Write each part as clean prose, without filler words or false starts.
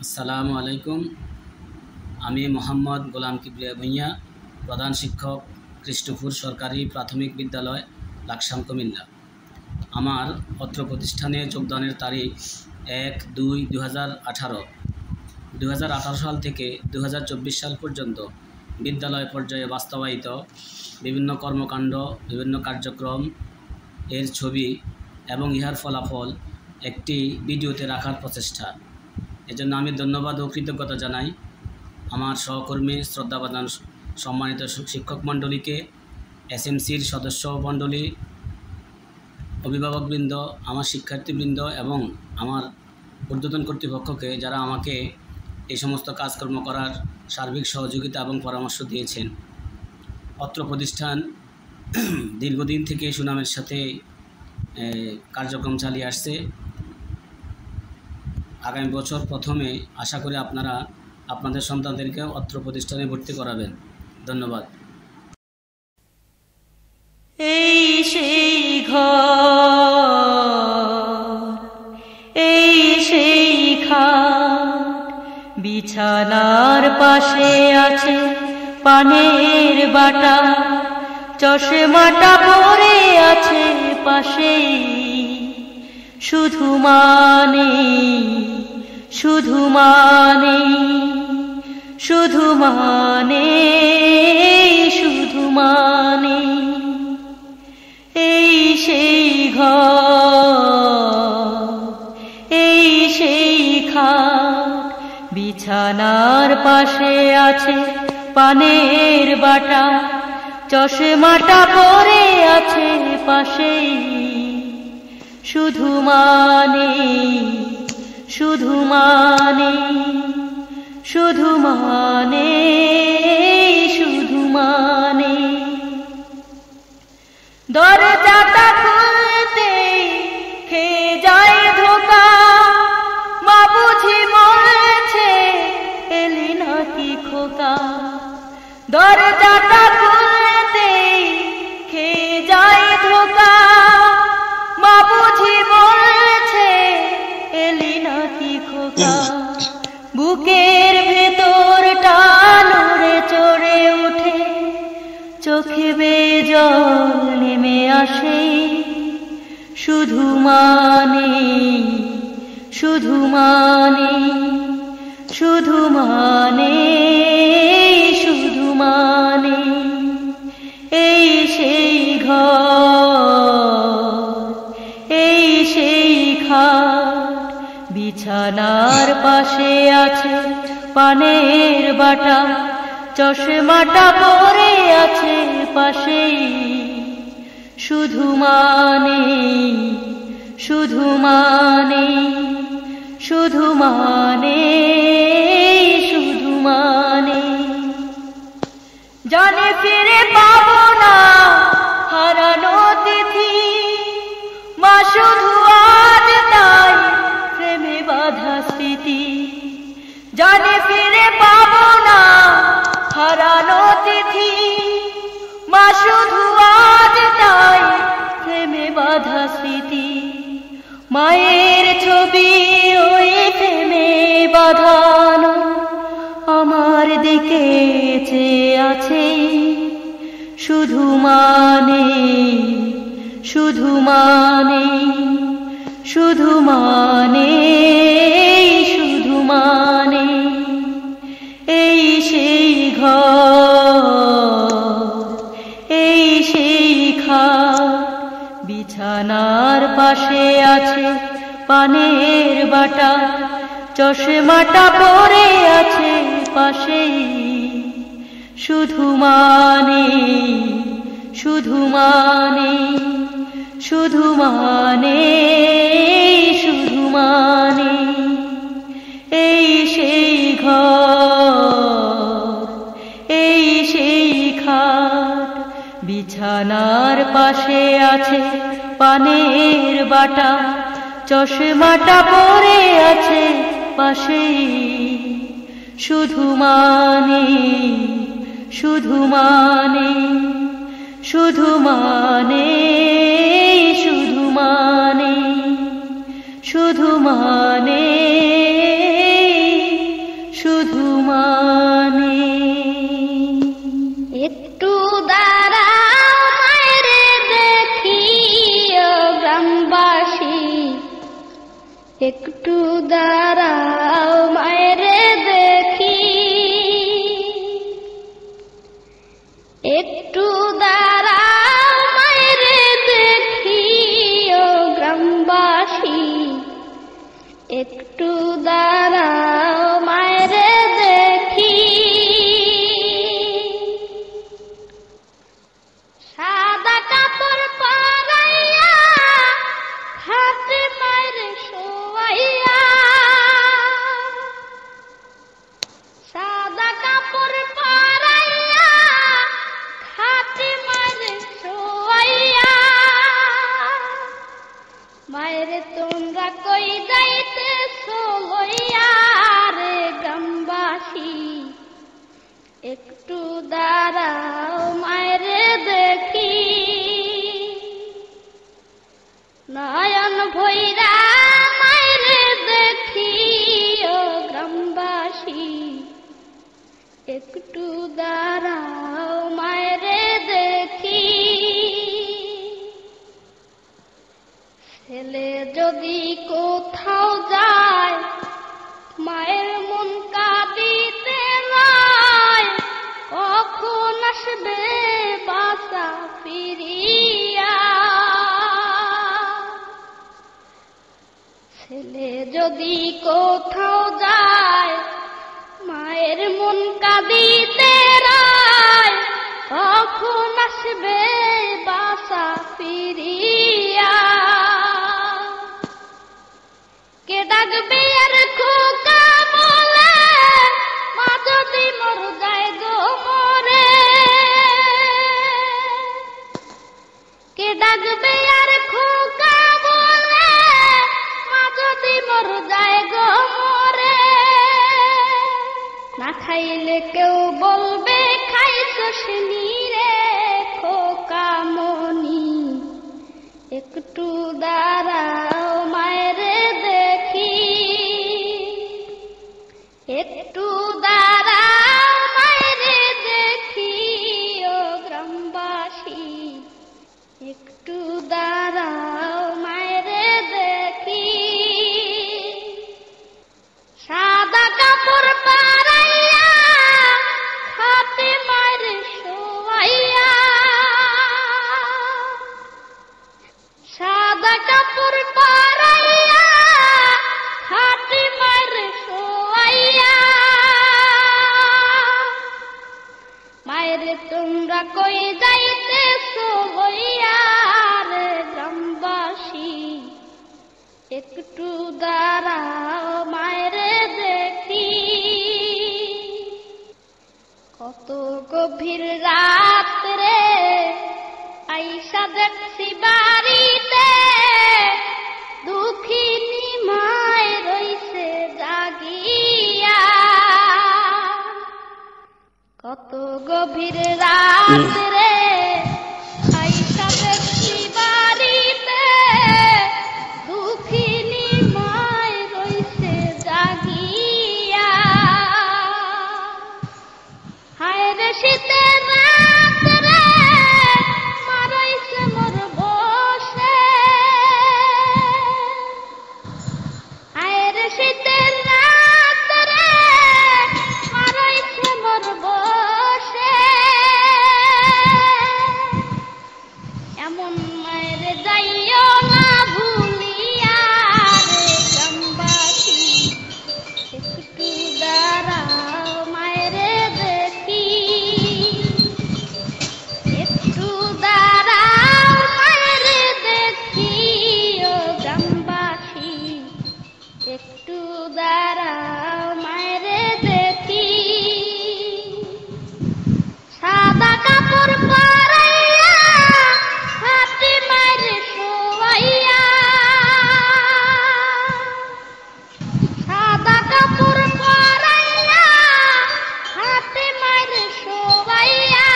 আসসালামু আলাইকুম। আমি মোহাম্মদ গোলাম কিবরিয়া ভূঁইয়া, প্রধান শিক্ষক, কৃষ্ণপুর সরকারি প্রাথমিক বিদ্যালয়, লাকসাম, কুমিল্লা। আমার অত্র প্রতিষ্ঠানে যোগদানের তারিখ 1-2-2018। 2018 সাল থেকে 2024 সাল পর্যন্ত বিদ্যালয় পর্যায়ে বাস্তবায়িত বিভিন্ন কর্মকাণ্ড, বিভিন্ন কার্যক্রম এর ছবি এবং ইহার ফলাফল একটি ভিডিওতে রাখার প্রচেষ্টা। এজন্য আমি ধন্যবাদ ও কৃতজ্ঞতা জানাই আমার সহকর্মী, শ্রদ্ধাভাজন সম্মানিত শিক্ষক মণ্ডলীকে, এসএমসির সদস্য মণ্ডলী, অভিভাবকবৃন্দ, আমার শিক্ষার্থীবৃন্দ এবং আমার ঊর্ধ্বতন কর্তৃপক্ষকে, যারা আমাকে এই সমস্ত কাজকর্ম করার সার্বিক সহযোগিতা এবং পরামর্শ দিয়েছেন। অত্র প্রতিষ্ঠান দীর্ঘদিন থেকে সুনামের সাথে কার্যক্রম চালিয়ে আসছে। আগামী বছর প্রথমে আশা করি আপনারা আপনাদের সন্তানদেরকে অত্র প্রতিষ্ঠানে ভর্তি করাবেন। ধন্যবাদ। এই সেই ঘর, এই সেই খাট, বিছানার পাশে আছে পানের বাটা, চশমাটা পরে আছে পাশেই, শুধু মানে, শুধু মানে, শুধু মানে, শুধু মানে। এই সেই ঘর, এই সেই খাট, বিছানার পাশে আছে পানের বাটা, চশমাটা পরে আছে পাশেই, শুধু মানে, শুধু মানে, শুধু মানে, শুধু মানে। দরজাটা খুলতে খেয়ে যায় ধোকা, মা বুঝি বলেছে এলি নাকি খোকা। দরজাটা খুলতে খেয়ে যায় ধোকা, মা বুঝি বলেছে এলি নাকি খোকা। বুকের ভেতরটা নড়ে চড়ে ওঠে, চোখে বেয়ে জল নেমে আসে, শুধু মানে, শুধু মানে, শুধু মানে, শুধু মানে। এই সেই ঘর, এই সেই খাট, বিছানার পাশে আছে পানের বাটা, চশমাটা পরে আছে পাশেই, শুধু মানে, শুধু মানে, শুধু মানে, শুধু মানে। জানে ফিরে পাবো না হারানো তিথি, মা শুধু আজ তাই প্রেমে বাঁধা স্মৃতি। জানে ফিরে পাবো না হারানো তিথি, মা শুধু আজ তাই প্রেমে বাঁধা স্মৃতি। মায়ের ছবি ওই প্রেমে বাঁধানো আমার দিকে চেয়ে আছে, শুধু মানে, শুধু মানে, শুধু মানে, শুধু মানে। এই সেই ঘর, এই সেই খাট, বিছানার পাশে আছে পানের বাটা, চশমাটা পরে আছে পাশেই, শুধু মানে, শুধু মানে, শুধু মানে, শুধু মানে। এই সেই ঘর, এই সেই খাট, বিছানার পাশে আছে পানের বাটা, চশমাটা পরে আছে পাশেই, শুধু মানে, শুধু মানে, শুধু মানে, শুধু মানে, শুধু মানে। একটু দাঁড়াও মায়েরে দেখি, একটু দাঁড়াও মায়েরে দেখি ও গ্রামবাসী, একটু দাঁড়াও মায়েরে দেখি। সাদা কাপড় পরাইয়া খাটে মায়েরে শোয়াইয়া, সাদা কাপড় পরাইয়া খাটে মায়েরে শোয়াইয়া, মায়েরে তোমরা কই যাইতেছো লইয়া রে গ্রামবাসী, একটু দাঁড়াও মায়েরে দেখি। নয়ন ভৈরা মায়েরে দেখি ও গ্রামবাসী, একটু দাঁড়াও মায়েরে দেখি। ছেলে যদি কোথাও যায় মায়ের মন কাঁদিতে নয়, কখন আসবে বাসা ফিরিয়া। ছেলে যদি কোথাও যায় মায়ের মন কাঁদিতে নয়, কখন আসবে বাসা ফিরিয়া। কে ডাকবে আর খোকা বলে মা যদি মর যায় গো মরে, কে ডাকবে আর খোকা বলে মা যদি মর যায় গো মরে। না খাইলে কেউ বলবে খাইছস রে খোকা মনি, একটু দাঁড়াও মায়েরে দেখি, একটু দাঁড়াও মায়েরে দেখি ও গ্রামবাসী, একটু দাঁড়াও মায়েরে দেখি। সাদা কাপড় পরাইয়া খাটে মায়েরে শোয়াইয়া, সাদা কাপড় পরাইয়া খাটে মায়েরে শোয়াইয়া, মায়েরে তোমরা কই যাইতেছো লইয়া রে গ্রামবাসী, একটু দাঁড়াও মায়েরে দেখি। কত গভীর রাত রে আইসা দেখছি বাড়িতে, দুঃখিনী মায় রইছে জাগিয়া। কত গভীর রাত রে আইসা দেখছি বাড়িতে, দুঃখিনী মায় রইছে জাগিয়া। হায় রে শীতের রাত রে মা রইছে মোর বসে, হায় রে শীতের রাত রে মা রইছে মোর বসে। এমন মায়ের যাইও না ভুলিয়া রে গ্রামবাসী, একটু দাঁড়াও মায়েরে দেখি, একটু দাঁড়াও মায়েরে দেখি ও গ্রামবাসী, একটু দাঁড়াও মায়েরে দেখি। সাদা কাপড় পরাইয়া খাটে মায়েরে শোয়াইয়া, সাদা কাপড় পরাইয়া খাটে মায়েরে শোয়াইয়া,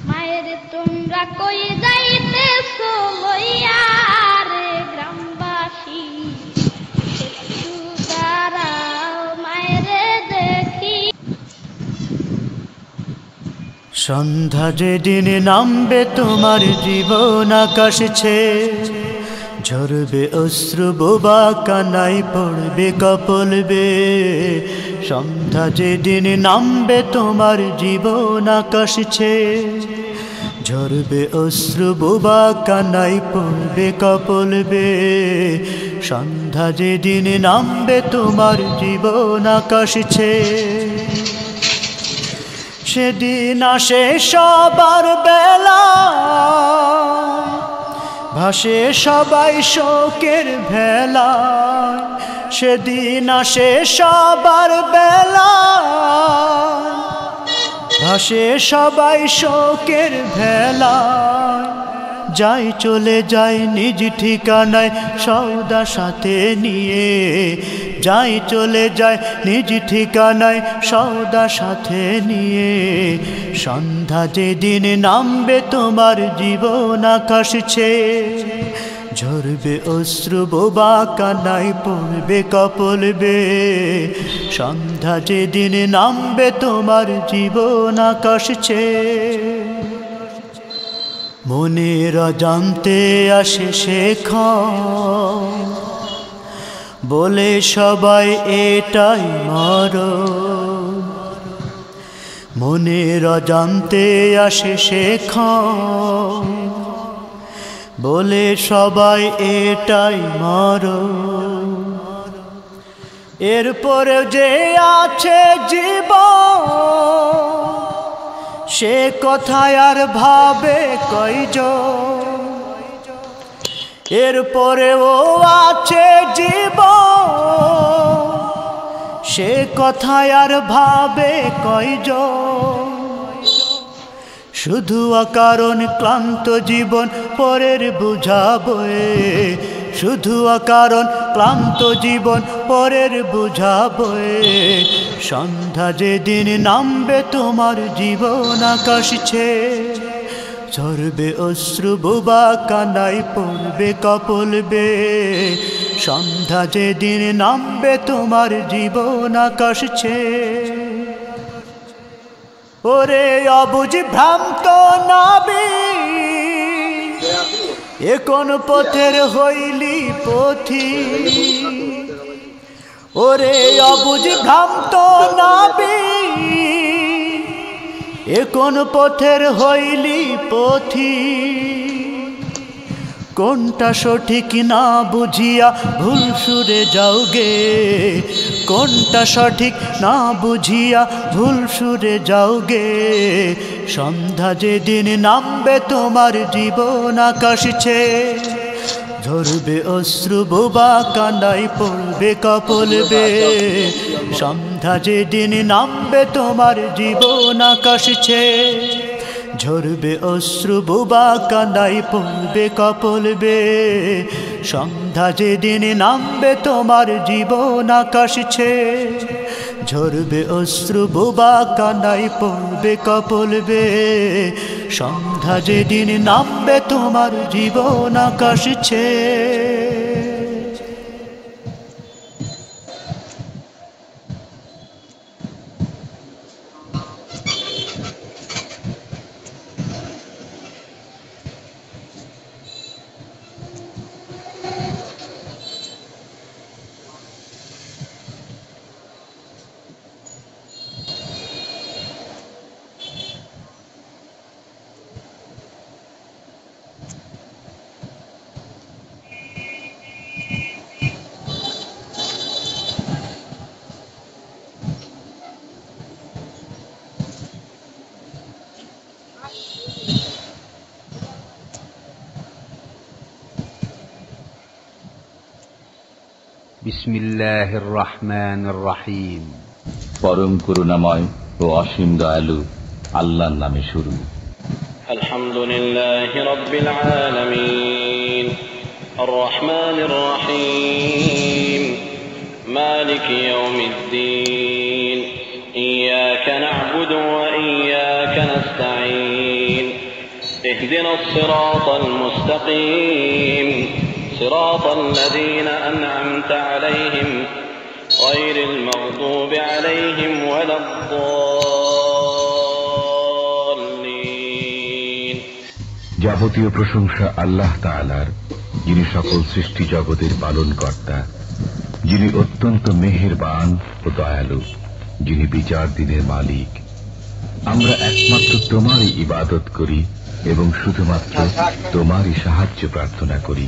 মায়েরে তোমরা কই যাইতেছো লইয়া রে গ্রামবাসী, একটু দাঁড়াও মায়েরে দেখি। সন্ধ্যা যেদিন নামবে তোমার জীবন আকাশ ছেয়ে, ঝরবে অশ্রু বোবা কানাই পড়বে কপল বে সন্ধ্যা যেদিন নামবে তোমার জীবন আকাশ ছেয়ে ঝরবে অশ্রু বোবা কানাই পড়বে কপল বে সন্ধ্যা যেদিন নামবে তোমার জীবন আকাশ ছেয়ে সেদিন আসে সবার বেলা ভাসে সবাই শোকের ভেলা সেদিন আসে সবার বেলা ভাসে সবাই শোকের ভেলা যাই চলে যাই নিজ ঠিকানায় সওদা সাথে নিয়ে যাই চলে যায় নিজ ঠিকানায় সওদা সাথে নিয়ে সন্ধ্যা যেদিন নামবে তোমার জীবন আকাশ ছেয়ে ঝরবে অশ্রু বোবা কানাই পড়বে কপল বে সন্ধ্যা যেদিন নামবে তোমার জীবন আকাশ ছেয়ে মনের অজান্তে আসে শেখর বলে সবাই এটাই মরণ মনের অজান্তে আসে শেখর বলে সবাই এটাই মরণ এরপরে যে আছে জীবন সে কথায় আর ভাবে কয়জন এরপরেও আছে জীবন সে কথায় আর ভাবে কয়জন শুধু অকারণ ক্লান্ত জীবন পরের বোঝা বয়ে শুধু অকারণ ক্লান্ত জীবন পরের বোঝা বয়ে সন্ধ্যা যেদিন নামবে তোমার জীবন আকাশ ছেয়ে ঝরবে অশ্রু বোবা কানাই পড়বে কপল বে সন্ধ্যা যেদিন নামবে তোমার জীবন আকাশ ছেয়ে ওরে অবুঝ ভ্রান্ত নাবি এ কোন পথের হইলি পথি ওরে অবুঝ ভ্রান্ত নাবি এ কোন পথের হইলি পথি কোনটা সঠিক না বুঝিয়া ভুল সুরে যাওগে কোনটা সঠিক না বুঝিয়া ভুল সুরে যাওগে সন্ধ্যা যেদিন নামবে তোমার জীবন আকাশ ছেয়ে ঝরবে অশ্রু বোবা কানাই পড়বে কপল বে সন্ধ্যা যেদিন নামবে তোমার জীবন আকাশ ছেয়ে ঝরবে অশ্রু বোবা কানাই পড়বে কপল বে সন্ধ্যা যেদিন নামবে তোমার জীবন আকাশ ছেয়ে ঝরবে অশ্রু বোবা কানাই পড়বে কপল বে সন্ধ্যা যেদিন নামবে তোমার জীবন আকাশ ছেয়ে বিসমিল্লাহির রহমানির রহিম পরম করুণাময় ও অসীম দয়ালু আল্লাহর নামে শুরু। আলহামদুলিল্লাহি রাব্বিল আলামিন আর রহমানির রহিম মালিকি ইয়াউমিদ্দিন ইয়াকা না'বুদু ওয়া ইয়াকা নাস্তাঈন ইহদিনাস সিরাতাল মুস্তাকিম صراط الذين أنعمت عليهم غير المغضوب عليهم ولا الضالين যাবতীয় প্রশংসা আল্লাহ তাআলার, যিনি সকল সৃষ্টি জগতের পালনকর্তা, যিনি অত্যন্ত মেহেরবান ও দয়ালু, যিনি বিচার দিনের মালিক। আমরা একমাত্র তোমারই ইবাদত করি এবং শুধুমাত্র তোমারই সাহায্য প্রার্থনা করি।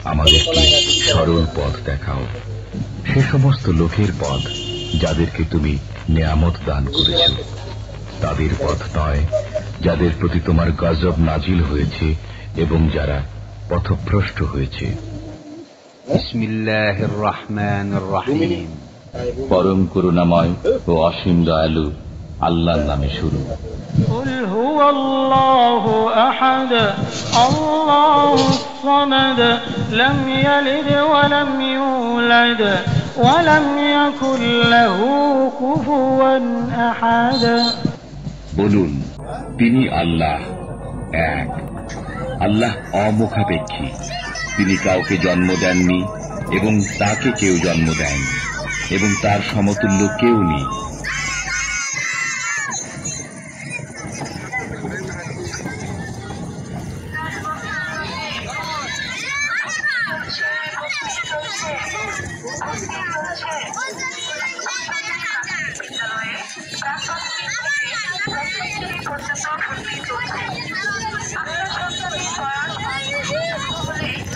আমাদেরকে সরল পথ দেখাও, সে সমস্ত লোকের পথ যাদেরকে তুমি নেয়ামত দান করেছ, তাদের পথ নয় যাদের প্রতি তোমার গজব নাজিল হয়েছে এবং যারা পথভ্রষ্ট হয়েছে। বিসমিল্লাহির রহমানির রহিম। পরম করুণাময় ও অসীম দয়ালু আল্লাহর নামে শুরু। কুল হুয়াল্লাহু আহাদ আল্লাহুস সামাদ লাম ইয়ালিদ ওয়া লাম ইউলাদ ওয়া লাম ইয়াকুল লাহু কুফুয়ান আহাদ। বলুন, তিনি আল্লাহ এক। আল্লাহ অমুখাপেক্ষী, তিনি কাউকে জন্ম দেননি এবং তাকে কেউ জন্ম দেয়নি এবং তার সমতুল্য কেউ নেই। পর্যন্ত